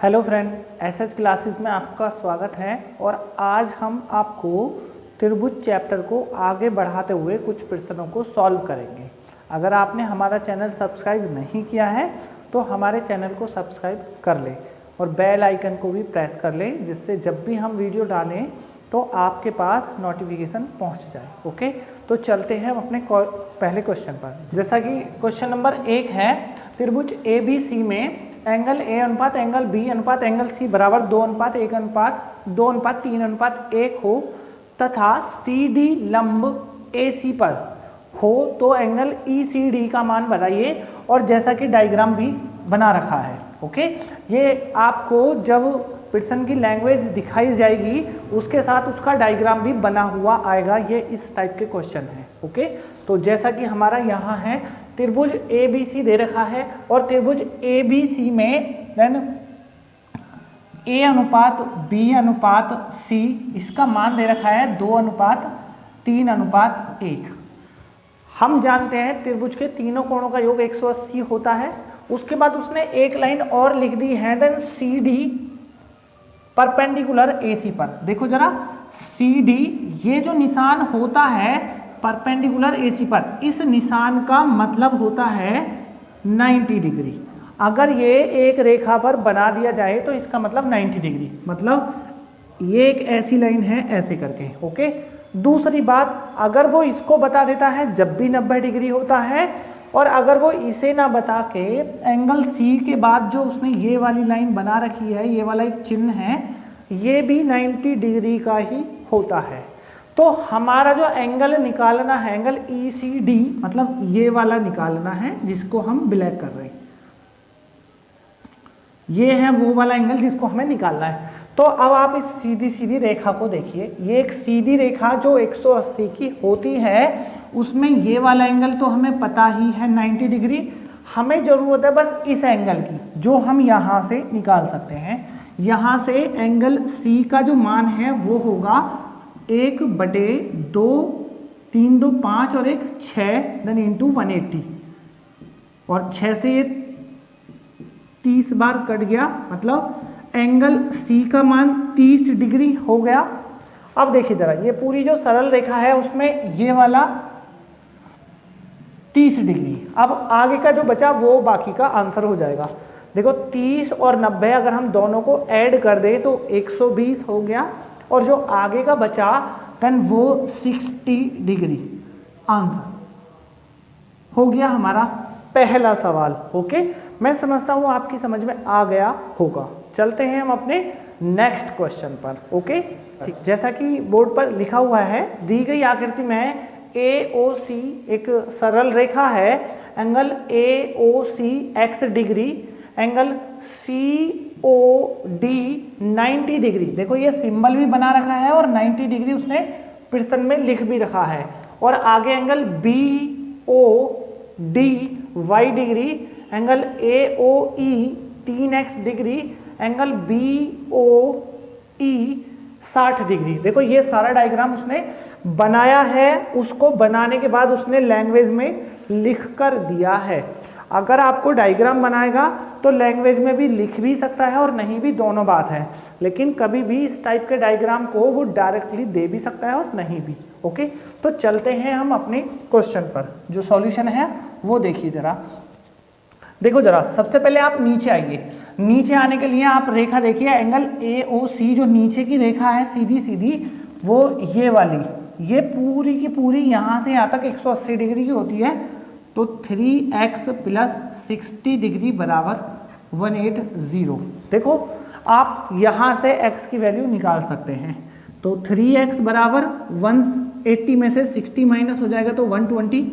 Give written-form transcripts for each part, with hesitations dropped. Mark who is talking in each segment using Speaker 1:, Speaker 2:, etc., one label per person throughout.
Speaker 1: Hello friend, SH classes में आपका स्वागत है। और आज हम आपको त्रिभुज चैप्टर को आगे बढ़ाते हुए कुछ प्रश्नों को सॉल्व करेंगे। अगर आपने हमारा चैनल सब्सक्राइब नहीं किया है तो हमारे चैनल को सब्सक्राइब कर लें और बेल आइकन को भी प्रेस कर लें, जिससे जब भी हम वीडियो डालें तो आपके पास नोटिफिकेशन पहुंच जाए। ओके, तो चलते हैं हम अपने पहले क्वेश्चन पर। जैसा कि क्वेश्चन नंबर 1 है, त्रिभुज ABC में एंगल A अनुपात एंगल B अनुपात एंगल C बराबर 2:1:2:3:1 हो तथा CD लंब AC पर हो तो एंगल ECD का मान बताइए। और जैसा कि डायग्राम भी बना रखा है। ओके, ये आपको जब प्रश्न की लैंग्वेज दिखाई जाएगी उसके साथ उसका डायग्राम भी बना हुआ आएगा। ये इस टाइप के क्वेश्चन है। ओके, तो जैसा कि हमारा यहाँ है त्रिभुज ABC दे रखा है और त्रिभुज ABC में देन A अनुपात B अनुपात C इसका मान दे रखा है 2:3:1। हम जानते हैं त्रिभुज के तीनों कोणों का योग 180 होता है। उसके बाद उसने एक लाइन और लिख दी है, देन CD परपेंडिकुलर AC पर। देखो जरा, CD ये जो निशान होता है परपेंडिकुलर AC पर, इस निशान का मतलब होता है 90 डिग्री। अगर ये एक रेखा पर बना दिया जाए तो इसका मतलब 90 डिग्री, मतलब ये एक ऐसी लाइन है ऐसे करके। ओके, दूसरी बात, अगर वो इसको बता देता है जब भी 90 डिग्री होता है, और अगर वो इसे ना बता के एंगल C के बाद जो उसने ये वाली लाइन बना रखी है, ये वाला एक चिन्ह है, ये भी 90 डिग्री का ही होता है, तो हमारा जो एंगल निकालना है एंगल ECD, मतलब ये वाला निकालना है जिसको हम ब्लैक कर रहे हैं, ये है वो वाला एंगल जिसको हमें निकालना है। तो अब आप इस सीधी सीधी रेखा को देखिए, ये एक सीधी रेखा जो 180 की होती है, उसमें ये वाला एंगल तो हमें पता ही है 90 डिग्री। हमें जरूरत है बस इस एंगल की जो हम यहाँ से निकाल सकते हैं। यहाँ से एंगल C का जो मान है वो होगा 1/2, 3 2 5 और 1 6 देन इंटू 180, और 6 से ये 30 बार कट गया, मतलब एंगल C का मान 30 डिग्री हो गया। अब देखिए जरा, ये पूरी जो सरल रेखा है उसमें ये वाला 30 डिग्री। अब आगे का जो बचा वो बाकी का आंसर हो जाएगा। देखो 30 और 90 अगर हम दोनों को ऐड कर दें तो 120 हो गया, और जो आगे का बचा देन वो 60 डिग्री आंसर हो गया हमारा पहला सवाल। ओके, मैं समझता हूं आपकी समझ में आ गया होगा। चलते हैं हम अपने नेक्स्ट क्वेश्चन पर। ओके, ठीक, जैसा कि बोर्ड पर लिखा हुआ है, दी गई आकृति में AOC एक सरल रेखा है, angle AOC x degree, angle COD 90 degree. देखो ये सिंबल भी बना रखा है और 90 डिग्री उसने प्रश्न में लिख भी रखा है, और आगे angle BOD y degree, angle AOE 3x degree, angle BOE 60 degree. देखो ये सारा डायग्राम उसने बनाया है, उसको बनाने के बाद उसने लैंग्वेज में लिख कर दिया है। अगर आपको डायग्राम बनाएगा तो लैंग्वेज में भी लिख भी सकता है और नहीं भी, दोनों बात है, लेकिन कभी भी इस टाइप के डायग्राम को वो डायरेक्टली दे भी सकता है और नहीं भी। ओके, तो चलते हैं हम अपने क्वेश्चन पर। जो सॉल्यूशन है वो देखिए जरा। देखो जरा, सबसे पहले आप नीचे आइए। नीचे आने के लिए आप रेखा देखिए, एंगल AOC जो नीचे की रेखा है सीधी सीधी, वो ये वाली, ये पूरी की पूरी यहाँ से यहाँ तक 180 डिग्री की होती है, तो 3x + 60 डिग्री बराबर 180। देखो आप यहाँ से x की वैल्यू निकाल सकते हैं, तो 3x बराबर 180 में से 60 माइनस हो जाएगा तो 120,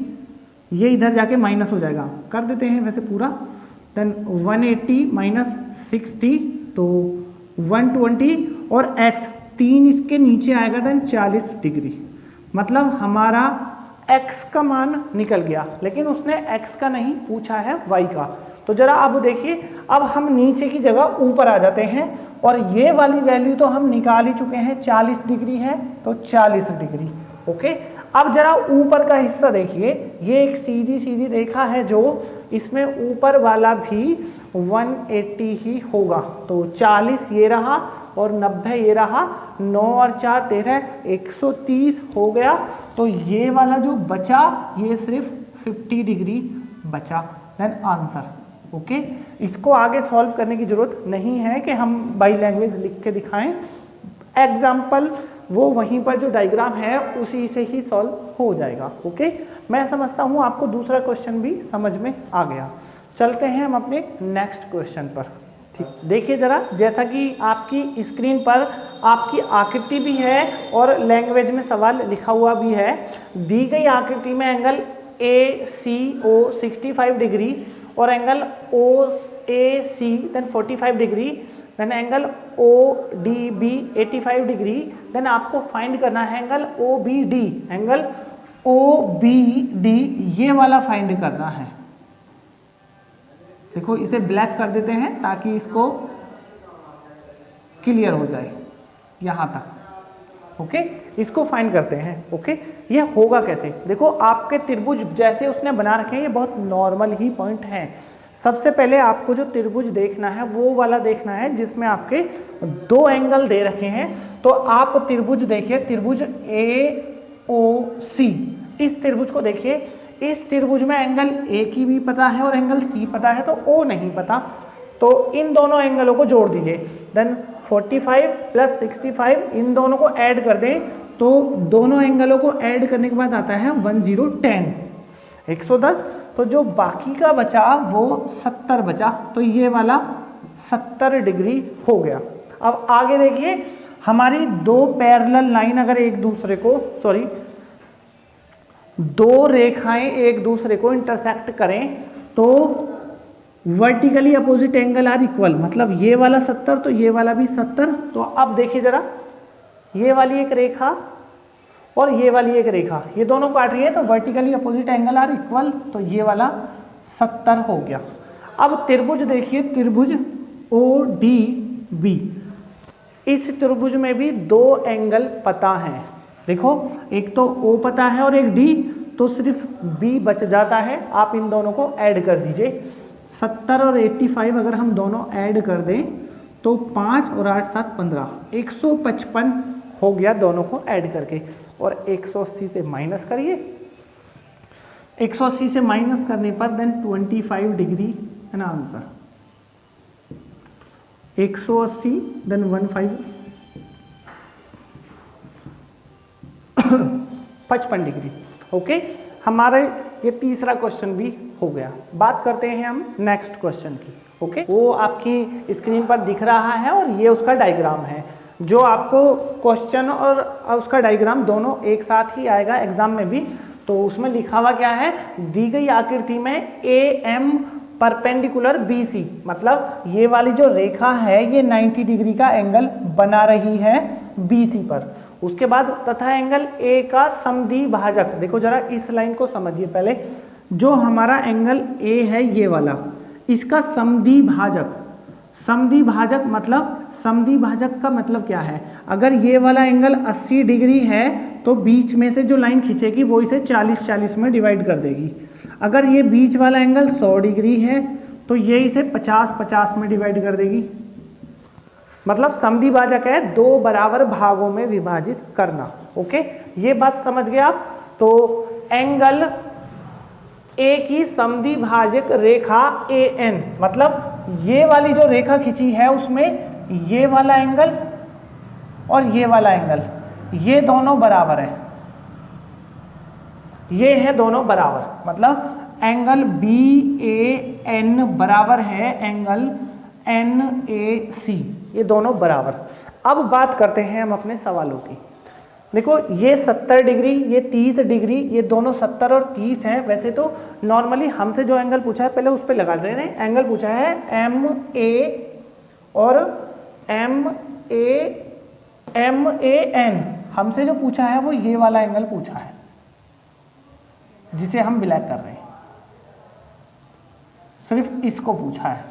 Speaker 1: ये इधर जाके माइनस हो जाएगा, कर देते हैं वैसे पूरा, देन 180 माइनस 60 तो 120, और x 3 इसके नीचे आएगा देन 40 डिग्री, मतलब हमारा x का मान निकल गया। लेकिन उसने x का नहीं पूछा है, y का। तो जरा अब देखिए, अब हम नीचे की जगह ऊपर आ जाते हैं, और ये वाली वैल्यू तो हम निकाल ही चुके हैं, 40 डिग्री है तो 40 डिग्री। ओके, अब जरा ऊपर का हिस्सा देखिए, ये एक सीधी सीधी रेखा है जो इसमें ऊपर वाला भी 180 ही होगा, तो 40 ये रहा और 90 ये रहा, 9 और 4 13, 130 हो गया। तो ये वाला जो बचा ये सिर्फ 50 डिग्री बचा, देन आंसर। ओके, इसको आगे सॉल्व करने की जरूरत नहीं है कि हम बाई लैंग्वेज लिख के दिखाएं, एग्जाम्पल वो वहीं पर जो डायग्राम है उसी से ही सॉल्व हो जाएगा। ओके, मैं समझता हूं आपको दूसरा क्वेश्चन भी समझ में आ गया। चलते हैं हम अपने नेक्स्ट क्वेश्चन पर। ठीक, देखिए जरा, जैसा कि आपकी स्क्रीन पर आपकी आकृति भी है और लैंग्वेज में सवाल लिखा हुआ भी है। दी गई आकृति में एंगल ACO 65 डिग्री और angle OAC then 45 degree, then angle ODB 85 degree, then आपको फाइंड करना है एंगल OBD। एंगल OBD ये वाला फाइंड करना है। देखो इसे ब्लैक कर देते हैं ताकि इसको क्लियर हो जाए यहां तक। ओके, इसको फाइंड करते हैं। ओके, ये होगा कैसे, देखो आपके त्रिभुज जैसे उसने बना रखे हैं ये बहुत नॉर्मल ही पॉइंट है। सबसे पहले आपको जो त्रिभुज देखना है वो वाला देखना है जिसमें आपके दो एंगल दे रखे हैं। तो आप त्रिभुज देखिए, त्रिभुज AOC, इस त्रिभुज को देखिए। इस त्रिभुज में एंगल A की भी पता है और एंगल C पता है, तो O नहीं पता, तो इन दोनों एंगलों को जोड़ दीजिए। देन 45 प्लस 65 इन दोनों को ऐड कर दें, तो दोनों एंगलों को ऐड करने के बाद आता है 1010, 110। तो जो बाकी का बचा वो 70 बचा, तो ये वाला 70 डिग्री हो गया। अब आगे देखिए, हमारी दो पैरेलल लाइन अगर एक दूसरे को, सॉरी, दो रेखाएं एक दूसरे को इंटरसेक्ट करें तो vertically opposite angle are equal, मतलब ये वाला 70 तो ये वाला भी 70। तो अब देखिए जरा, ये वाली एक रेखा और ये वाली एक रेखा, ये दोनों काट रही है तो vertically opposite angle are equal, तो ये वाला 70 हो गया। अब त्रिभुज देखिए, त्रिभुज ODB, इस त्रिभुज में भी दो एंगल पता हैं। देखो एक तो O पता है और एक D, तो सिर्फ B बच जाता है। आप इन दोनों को ऐड कर दीजिए, 70 और 85 अगर हम दोनों ऐड कर दें तो 5 और 8 7 15, 155 हो गया दोनों को ऐड करके। और 180 से माइनस करिए, 180 से माइनस करने पर देन 25 डिग्री है ना आंसर। 180 then 15 55 degree. ओके, हमारे ये तीसरा क्वेश्चन भी हो गया। बात करते हैं हम नेक्स्ट क्वेश्चन की। ओके, वो आपकी स्क्रीन पर दिख रहा है और ये उसका डायग्राम है। जो आपको क्वेश्चन और उसका डायग्राम दोनों एक साथ ही आएगा एग्जाम में भी। तो उसमें लिखा हुआ क्या है, दी गई आकृति में AM परपेंडिकुलर BC, मतलब ये वाली जो रेखा है ये 90 डिग्री का एंगल बना रही है BC पर। उसके बाद तथा एंगल A का समद्विभाजक, देखो जरा इस लाइन को समझिए पहले, जो हमारा एंगल A है ये वाला, इसका समद्विभाजक, समद्विभाजक मतलब, समद्विभाजक का मतलब क्या है, अगर ये वाला एंगल 80 डिग्री है तो बीच में से जो लाइन खींचेगी वो इसे 40-40 में डिवाइड कर देगी। अगर ये बीच वाला एंगल 100 डिग्री है तो ये इसे 50-50 में डिवाइड कर देगी। मतलब समद्विभाजक है दो बराबर भागों में विभाजित करना। ओके, ये बात समझ गए आप। तो एंगल A की समद्विभाजक रेखा AN, मतलब ये वाली जो रेखा खींची है उसमें ये वाला एंगल और ये वाला एंगल, ये दोनों बराबर है, ये है दोनों बराबर, मतलब एंगल BAN बराबर है एंगल NAC, ये दोनों बराबर। अब बात करते हैं हम अपने सवालों की। देखो ये 70 डिग्री, ये 30 डिग्री, ये दोनों 70 और 30 हैं। वैसे तो नॉर्मली हमसे जो एंगल पूछा है पहले उस पर लगा रहे हैं। एंगल पूछा है MA और MAN, हमसे जो पूछा है वो ये वाला एंगल पूछा है जिसे हम ब्लैक कर रहे हैं, सिर्फ इसको पूछा है।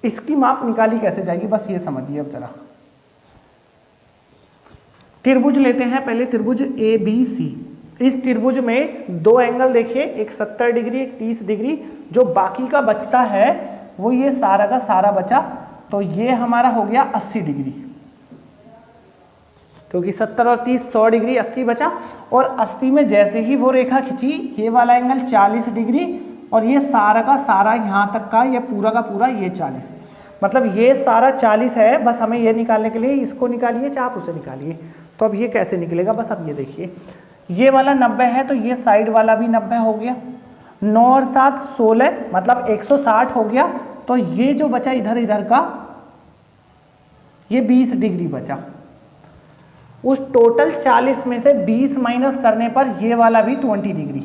Speaker 1: इसकी माप निकाली कैसे जाएगी, बस ये समझिए। अब जरा त्रिभुज लेते हैं पहले, त्रिभुज ए बी सी। इस त्रिभुज में दो एंगल देखिए, एक 70 डिग्री एक 30 डिग्री। जो बाकी का बचता है वो ये सारा का सारा बचा, तो ये हमारा हो गया 80 डिग्री, क्योंकि 70 और 30 100 डिग्री, 80 बचा। और 80 में जैसे ही वो रेखा खिंची, ये वाला एंगल 40 डिग्री और ये सारा का सारा यहाँ तक का, ये पूरा का पूरा ये 40, मतलब ये सारा 40 है। बस हमें ये निकालने के लिए इसको निकालिए चाहे आप उसे निकालिए। तो अब ये कैसे निकलेगा, बस अब ये देखिए, ये वाला 90 है तो ये साइड वाला भी 90 हो गया, 9 और 7 16, मतलब 160 हो गया। तो ये जो बचा इधर इधर का, ये 20 डिग्री बचा। उस टोटल 40 में से 20 माइनस करने पर ये वाला भी 20 डिग्री,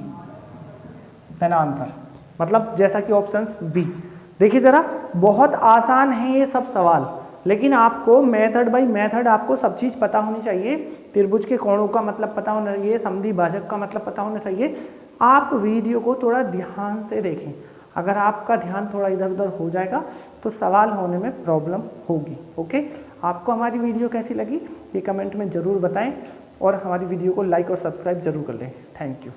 Speaker 1: देन आंसर। मतलब जैसा कि ऑप्शन बी। देखिए जरा, बहुत आसान है ये सब सवाल, लेकिन आपको मेथड बाय मेथड आपको सब चीज़ पता होनी चाहिए। त्रिभुज के कोणों का मतलब पता होना चाहिए, समद्वि भाजक का मतलब पता होना चाहिए। आप वीडियो को थोड़ा ध्यान से देखें। अगर आपका ध्यान थोड़ा इधर उधर हो जाएगा तो सवाल होने में प्रॉब्लम होगी। ओके, आपको हमारी वीडियो कैसी लगी ये कमेंट में ज़रूर बताएं और हमारी वीडियो को लाइक और सब्सक्राइब जरूर कर लें। Thank you.